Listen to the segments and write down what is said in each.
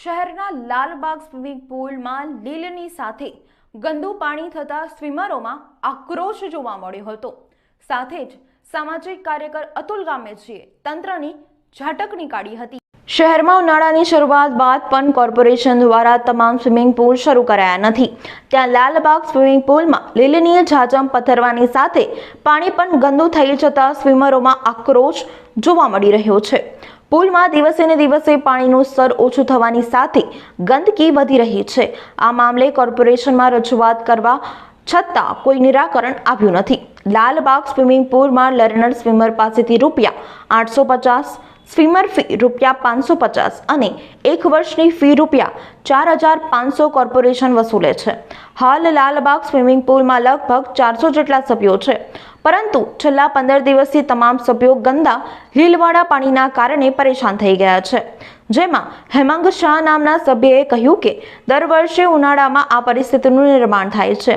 શહેરના લાલબાગ સ્વિમિંગ પૂલમાં લીલની સાથે ગંદુ પાણી થતા સ્વિમરોમાં આક્રોશ જોવા મળ્યો હતો। સાથે જ સામાજિક કાર્યકર અતુલ ગામેજીએ તંત્રની ઝાટકણી કાઢી હતી। શહેરમાં ઉનાળાની શરૂઆત બાદ પણ કોર્પોરેશન દ્વારા તમામ સ્વિમિંગ પૂલ શરૂ કરાયા નથી, ત્યાં લાલબાગ સ્વિમિંગ પૂલમાં લીલની ઝાજમ પથરવાની સાથે પાણી પણ ગંદુ થઈ જતા સ્વિમરોમાં આક્રોશ જોવા મળી રહ્યો છે। પૂલમાં દિવસે ને દિવસે પાણીનું સ્તર ઓછું થવાની સાથે ગંદકી વધી રહી છે। આ મામલે કોર્પોરેશનમાં રજૂઆત કરવા છતાં કોઈ નિરાકરણ આવ્યું નથી। લાલબાગ સ્વિમિંગ પૂલમાં લર્નર સ્વિમર પાસેથી ₹850, સ્વિમર ફી ₹550 અને 1 વર્ષની ફી ₹4500 કોર્પોરેશન વસૂલે છે। હાલ લાલબાગ સ્વિમિંગ પૂલમાં લગભગ 400 જેટલા સભ્યો છે, પરંતુ છેલ્લા 15 દિવસથી તમામ સભ્યો ગંદા લીલવાળા પાણીના કારણે પરેશાન થઈ ગયા છે। જેમાં હેમાંગ શાહ નામના સભ્યએ કહ્યું કે દર વર્ષે ઉનાળામાં આ પરિસ્થિતિનું નિર્માણ થાય છે।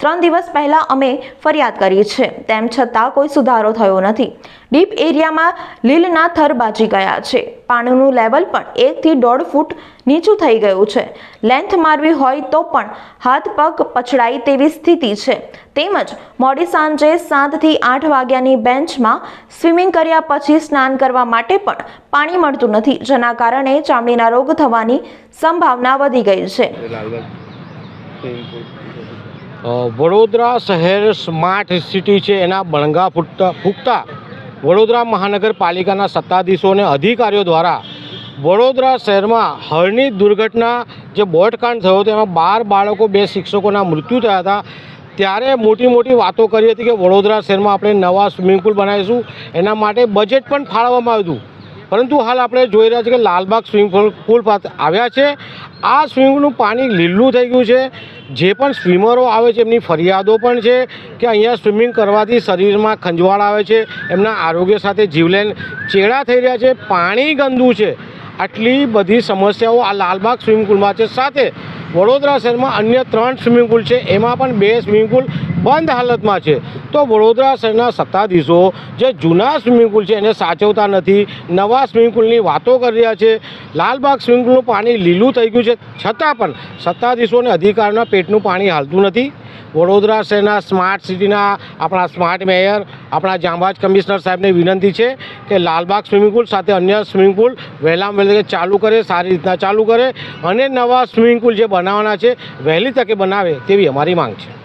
3 દિવસ પહેલા અમે ફરિયાદ કરી છે, તેમ છતાં કોઈ સુધારો થયો નથી। ડીપ એરિયામાં લીલના થર બાજી ગયા છે, પાણીનું લેવલ પણ 1 થી 1.5 ફૂટ નીચું થઈ ગયું છે। લેન્થ મારવી હોય તો પણ હાથ પગ પછડાય તેવી સ્થિતિ છે। તેમજ મોડી સાંજે 7 થી 8 વાગ્યાની બેન્ચમાં સ્વિમિંગ કર્યા પછી સ્નાન કરવા માટે પણ પાણી મળતું નથી, જેના કારણે ચામડીના રોગ થવાની સંભાવના વધી ગઈ છે। વડોદરા શહેર સ્માર્ટ સિટી છે, એના બણગા ફૂંકતા વડોદરા મહાનગરપાલિકાના સત્તાધીશો અને અધિકારીઓ દ્વારા વડોદરા શહેરમાં હળની દુર્ઘટના જે બોટકાંડ થયો હતો એમાં 12 બાળકો 2 શિક્ષકોના મૃત્યુ થયા હતા। ત્યારે મોટી વાતો કરી હતી કે વડોદરા શહેરમાં આપણે નવા સ્વિમિંગ પૂલ બનાવીશું, એના માટે બજેટ પણ ફાળવવામાં આવ્યું હતું। પરંતુ હાલ આપણે જોઈ રહ્યા છીએ કે લાલબાગ સ્વિમિંગ પૂલ પાસે આવ્યા છે। આ સ્વિમિંગ પૂલનું પાણી લીલું થઈ ગયું છે। જે પણ સ્વિમરો આવે છે એમની ફરિયાદો પણ છે કે અહીંયા સ્વિમિંગ કરવાથી શરીરમાં ખંજવાળ આવે છે, એમના આરોગ્ય સાથે જીવલેણ ચેડા થઈ રહ્યા છે, પાણી ગંદુ છે। આટલી બધી સમસ્યાઓ આ લાલબાગ સ્વિમિંગ પૂલમાં છે। સાથે વડોદરા શહેરમાં અન્ય 3 સ્વિમિંગ પૂલ છે, એમાં પણ 2 સ્વિમિંગ પૂલ બંધ હાલતમાં છે। તો વડોદરા શહેરના સત્તાધીશો જે જૂના સ્વિમિંગ પૂલ છે એને સાચવતા નથી, નવા સ્વિમિંગ પૂલની વાતો કરી રહ્યા છે। લાલબાગ સ્વિમિંગ પૂલનું પાણી લીલું થઈ ગયું છે, છતાં પણ સત્તાધીશોને અધિકારીના પેટનું પાણી હાલતું નથી। વડોદરા શહેરના સ્માર્ટ સિટીના આપણા સ્માર્ટ મેયર, આપણા જાંબાજ કમિશનર સાહેબને વિનંતી છે કે લાલબાગ સ્વિમિંગ પૂલ સાથે અન્ય સ્વિમિંગ પૂલ વહેલામાં વહેલી ચાલુ કરે, સારી રીતના ચાલુ કરે અને નવા સ્વિમિંગ પૂલ જે બનાવવાના છે વહેલી તકે બનાવે તેવી અમારી માંગ છે।